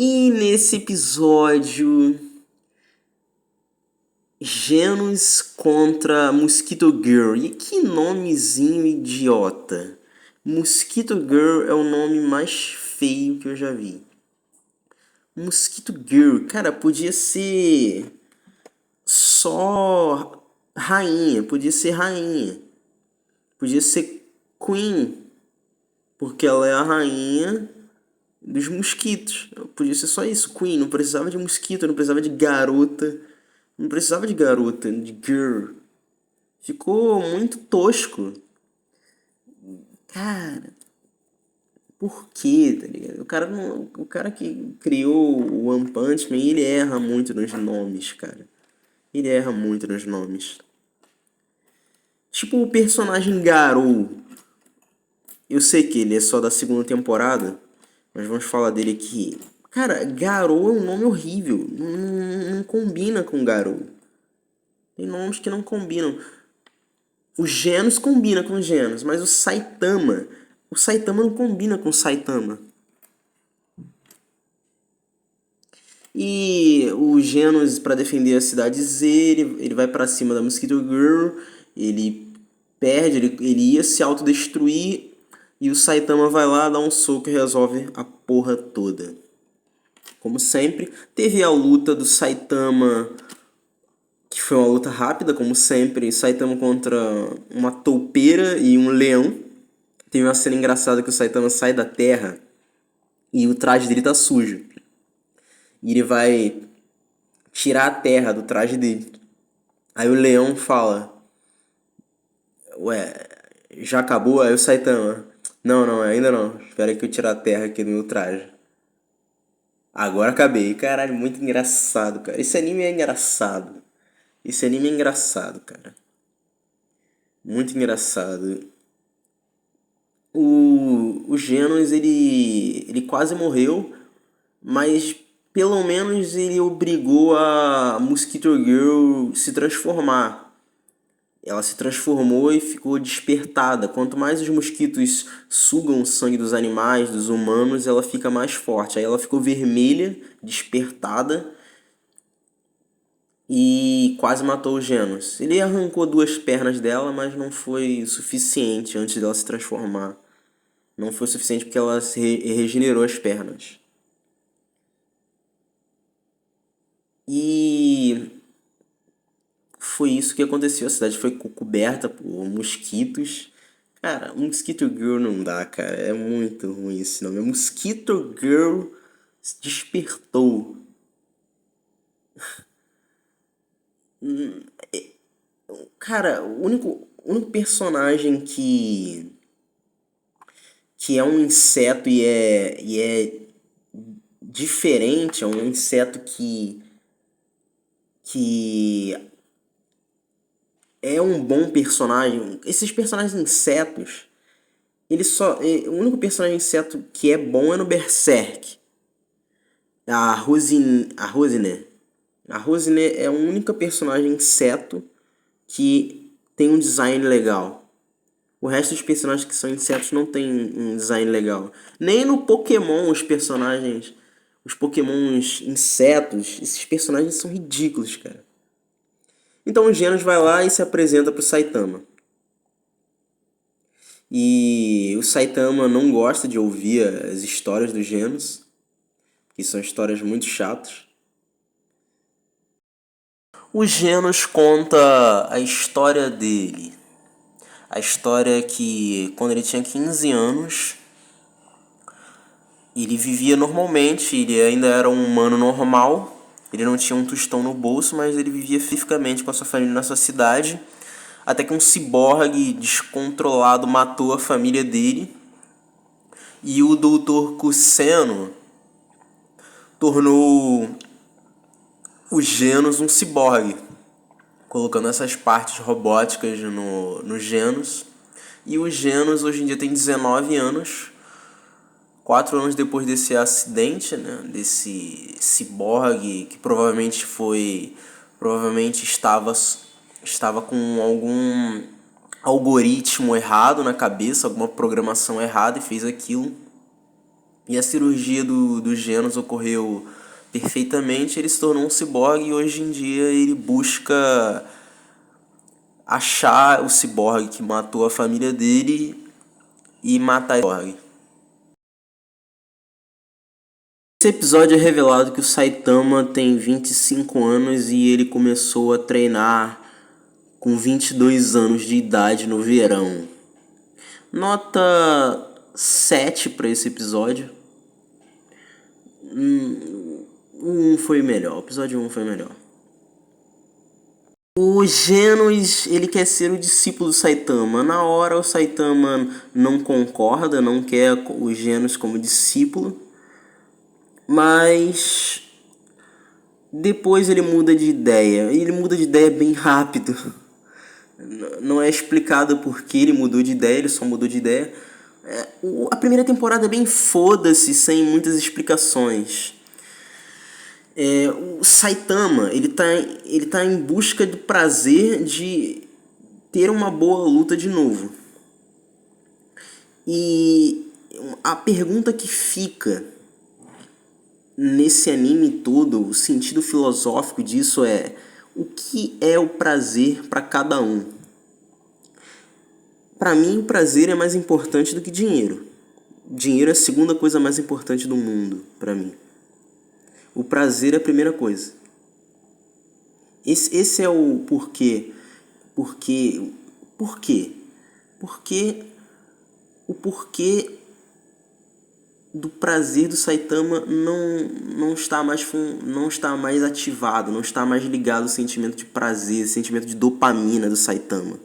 E nesse episódio, Genos contra Mosquito Girl. E que nomezinho idiota. Mosquito Girl é o nome mais feio que eu já vi. Mosquito Girl, cara, podia ser só rainha, podia ser rainha. Podia ser Queen, porque ela é a rainha dos mosquitos. Podia ser só isso, Queen. Não precisava de mosquito, não precisava de garota. Não precisava de garota, de girl. Ficou muito tosco. Cara, por quê, tá ligado? O cara que criou o One Punch Man, ele erra muito nos nomes, cara. Ele erra muito nos nomes. Tipo o personagem Garou. Eu sei que ele é só da segunda temporada, mas vamos falar dele aqui. Cara, Garou é um nome horrível. Não combina com Garou. Tem nomes que não combinam. O Genos combina com o Genos, mas o Saitama. O Saitama não combina com o Saitama. E o Genos, pra defender a cidade Z, ele vai pra cima da Mosquito Girl. Ele perde, ele ia se autodestruir. E o Saitama vai lá, dá um soco e resolve a porra toda. Como sempre, teve a luta do Saitama, que foi uma luta rápida, como sempre. Saitama contra uma toupeira e um leão. Teve uma cena engraçada que o Saitama sai da terra e o traje dele tá sujo. E ele vai tirar a terra do traje dele. Aí o leão fala: Ué, já acabou? Aí o Saitama: Não, ainda não. Espera que eu tirar a terra aqui do meu traje. Agora acabei. Caralho, muito engraçado, cara. Esse anime é engraçado. Esse anime é engraçado, cara. Muito engraçado. O Genos, ele quase morreu, mas pelo menos ele obrigou a Mosquito Girl se transformar. Ela se transformou e ficou despertada. Quanto mais os mosquitos sugam o sangue dos animais, dos humanos, ela fica mais forte. Aí ela ficou vermelha, despertada e quase matou o Genos. Ele arrancou duas pernas dela, mas não foi suficiente antes dela se transformar. Não foi suficiente porque ela regenerou as pernas. E foi isso que aconteceu. A cidade foi coberta por mosquitos. Cara, Mosquito Girl não dá, cara. É muito ruim esse nome. Mosquito Girl despertou. Cara, o único personagem que é um inseto e é diferente, é um inseto que é um bom personagem. Esses personagens insetos, o único personagem inseto que é bom é no Berserk. A Rosine. A Rosine é a única personagem inseto que tem um design legal. O resto dos personagens que são insetos não tem um design legal. Nem no Pokémon os Pokémons insetos, esses personagens são ridículos, cara. Então o Genos vai lá e se apresenta pro Saitama. E o Saitama não gosta de ouvir as histórias do Genos, que são histórias muito chatas. O Genos conta a história dele. A história é que quando ele tinha 15 anos, ele vivia normalmente, ele ainda era um humano normal. Ele não tinha um tostão no bolso, mas ele vivia fisicamente com a sua família na sua cidade. Até que um ciborgue descontrolado matou a família dele. E o Dr. Kuseno tornou o Genos um ciborgue, colocando essas partes robóticas no Genos. E o Genos hoje em dia tem 19 anos. 4 anos depois desse acidente, né, desse ciborgue que provavelmente estava com algum algoritmo errado na cabeça, alguma programação errada e fez aquilo. E a cirurgia do Genos ocorreu perfeitamente, ele se tornou um ciborgue e hoje em dia ele busca achar o ciborgue que matou a família dele e matar o ciborgue. Nesse episódio é revelado que o Saitama tem 25 anos e ele começou a treinar com 22 anos de idade no verão. Nota 7 para esse episódio. O 1 foi melhor, o episódio 1 foi melhor. O Genos, ele quer ser o discípulo do Saitama. Na hora o Saitama não concorda, não quer o Genos como discípulo. Mas depois ele muda de ideia. Ele muda de ideia bem rápido. Não é explicado por que ele mudou de ideia, ele só mudou de ideia. A primeira temporada é bem foda-se, sem muitas explicações. O Saitama, ele tá em busca do prazer de ter uma boa luta de novo. E a pergunta que fica nesse anime todo, o sentido filosófico disso é: o que é o prazer para cada um? Para mim, o prazer é mais importante do que dinheiro. Dinheiro é a segunda coisa mais importante do mundo, para mim. O prazer é a primeira coisa. Esse é o porquê. Por quê? Porque o porquê do prazer do Saitama não está mais ativado, não está mais ligado ao sentimento de prazer, sentimento de dopamina do Saitama.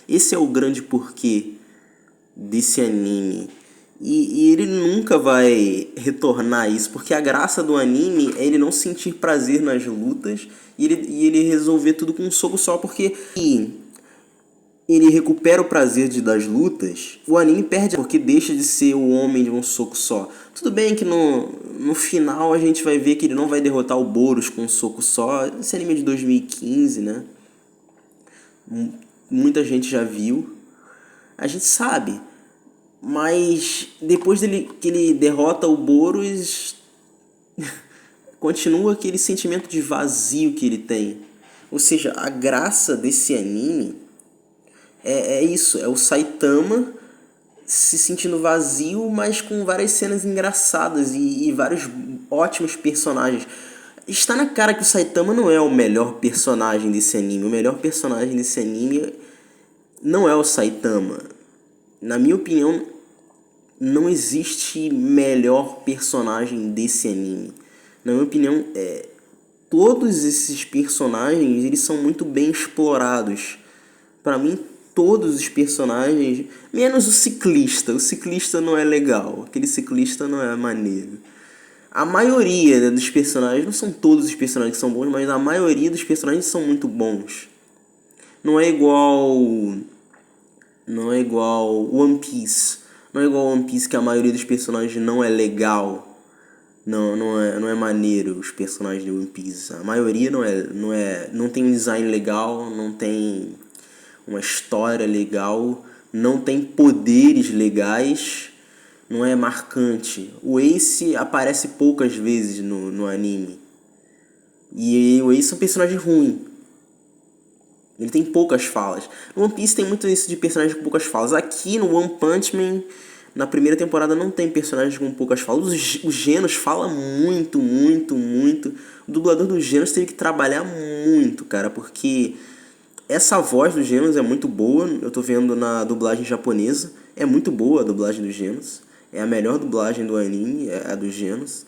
Esse é o grande porquê desse anime. E ele nunca vai retornar isso, porque a graça do anime é ele não sentir prazer nas lutas e ele resolver tudo com um soco só, porque ele recupera o prazer das lutas, o anime perde porque deixa de ser o homem de um soco só. Tudo bem que no final a gente vai ver que ele não vai derrotar o Boros com um soco só. Esse anime é de 2015, né? Muita gente já viu. A gente sabe. Mas depois que ele derrota o Boros, continua aquele sentimento de vazio que ele tem. Ou seja, a graça desse anime é isso, é o Saitama se sentindo vazio, mas com várias cenas engraçadas e vários ótimos personagens. Está na cara que o Saitama não é o melhor personagem desse anime. O melhor personagem desse anime não é o Saitama. Na minha opinião, não existe melhor personagem desse anime. Na minha opinião, todos esses personagens eles são muito bem explorados. Para mim, todos os personagens, menos o ciclista. O ciclista não é legal, aquele ciclista não é maneiro. A maioria dos personagens, não são todos os personagens que são bons, mas a maioria dos personagens são muito bons. Não é igual One Piece. Não é igual One Piece que a maioria dos personagens não é legal. Não é maneiro os personagens de One Piece. A maioria não tem um design legal, não tem uma história legal, não tem poderes legais, não é marcante. O Ace aparece poucas vezes no anime. E o Ace é um personagem ruim. Ele tem poucas falas. No One Piece tem muito isso de personagens com poucas falas. Aqui no One Punch Man, na primeira temporada, não tem personagens com poucas falas. O Genos fala muito. O dublador do Genos teve que trabalhar muito, cara, porque essa voz do Genos é muito boa. Eu tô vendo na dublagem japonesa. É muito boa a dublagem do Genos. É a melhor dublagem do anime, é a do Genos.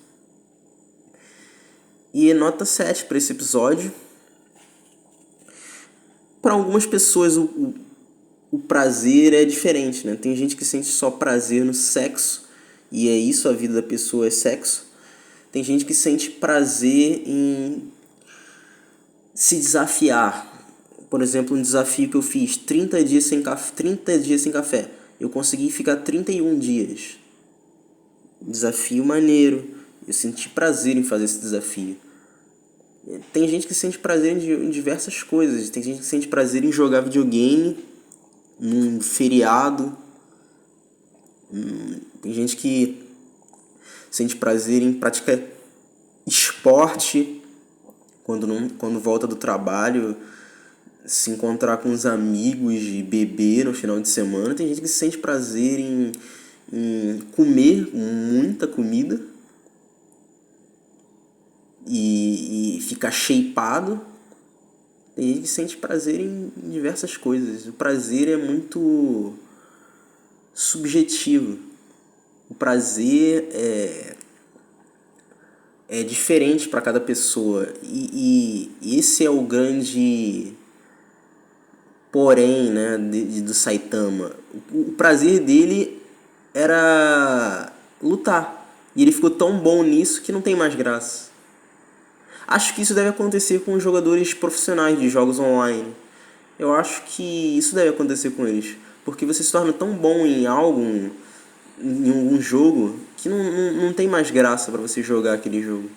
E nota 7 para esse episódio. Para algumas pessoas o prazer é diferente, né? Tem gente que sente só prazer no sexo e é isso, a vida da pessoa é sexo. Tem gente que sente prazer em se desafiar. Por exemplo, um desafio que eu fiz, 30 dias sem café. Eu consegui ficar 31 dias. Desafio maneiro. Eu senti prazer em fazer esse desafio. Tem gente que sente prazer em diversas coisas. Tem gente que sente prazer em jogar videogame num feriado. Tem gente que Sente prazer em praticar esporte quando volta do trabalho, se encontrar com os amigos e beber no final de semana. Tem gente que sente prazer em comer muita comida e ficar shapeado. Tem gente que sente prazer em diversas coisas. O prazer é muito subjetivo. O prazer é diferente para cada pessoa. E esse é o grande porém, né, do Saitama. O prazer dele era lutar. E ele ficou tão bom nisso que não tem mais graça. Acho que isso deve acontecer com os jogadores profissionais de jogos online. Eu acho que isso deve acontecer com eles. Porque você se torna tão bom em um jogo, que não tem mais graça para você jogar aquele jogo.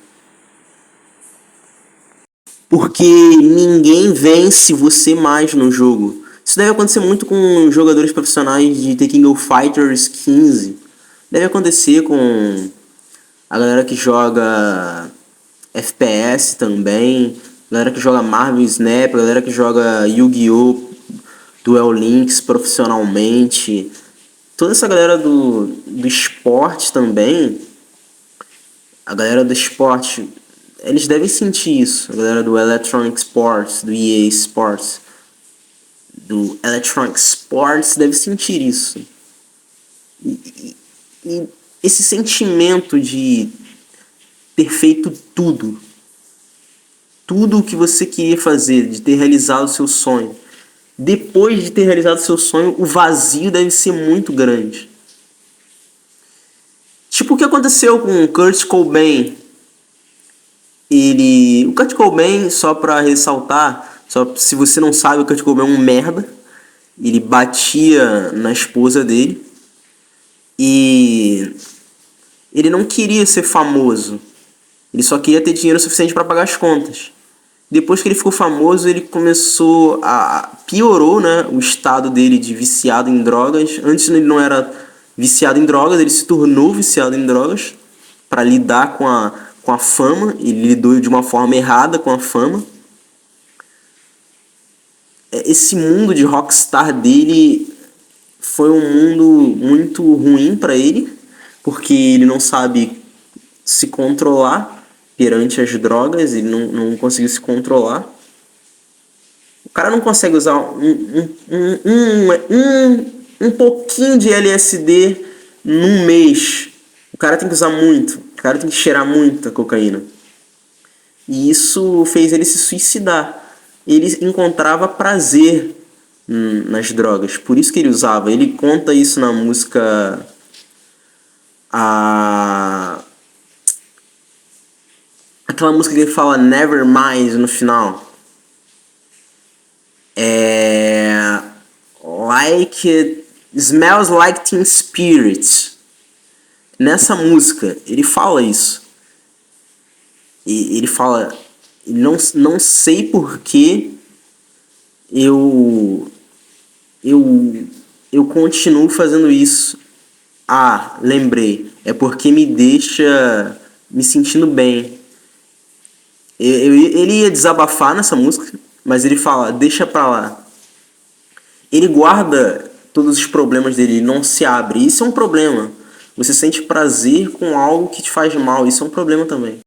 Porque ninguém vence você mais no jogo. Isso deve acontecer muito com jogadores profissionais de The King of Fighters 15. Deve acontecer com a galera que joga FPS também, galera que joga Marvel Snap, galera que joga Yu-Gi-Oh! Duel Links profissionalmente. Toda essa galera do esporte também, a galera do esporte, eles devem sentir isso. A galera do Electronic Sports, do EA Sports, do Electronic Sports deve sentir isso. E esse sentimento de ter feito tudo o que você queria fazer, de ter realizado o seu sonho. Depois de ter realizado o seu sonho, o vazio deve ser muito grande. Tipo o que aconteceu com o Kurt Cobain. O Kurt Cobain, só pra ressaltar, se você não sabe, o Kurt Cobain é um merda. Ele batia na esposa dele. E ele não queria ser famoso. Ele só queria ter dinheiro suficiente para pagar as contas. Depois que ele ficou famoso, ele piorou, né, o estado dele de viciado em drogas. Antes ele não era viciado em drogas, ele se tornou viciado em drogas para lidar com a fama. Ele lidou de uma forma errada com a fama. Esse mundo de rockstar dele foi um mundo muito ruim para ele, porque ele não sabe se controlar perante as drogas, ele não conseguiu se controlar. O cara não consegue usar um pouquinho de LSD num mês. O cara tem que usar muito. O cara tem que cheirar muita cocaína. E isso fez ele se suicidar. Ele encontrava prazer nas drogas. Por isso que ele usava. Ele conta isso na música... Aquela música que ele fala Nevermind no final. Like it smells like Teen Spirit. Nessa música, ele fala isso. E ele fala... Não sei por que eu continuo fazendo isso. Lembrei. É porque me deixa me sentindo bem. Ele ia desabafar nessa música, mas ele fala, deixa pra lá. Ele guarda todos os problemas dele, ele não se abre. Isso é um problema. Você sente prazer com algo que te faz mal, isso é um problema também.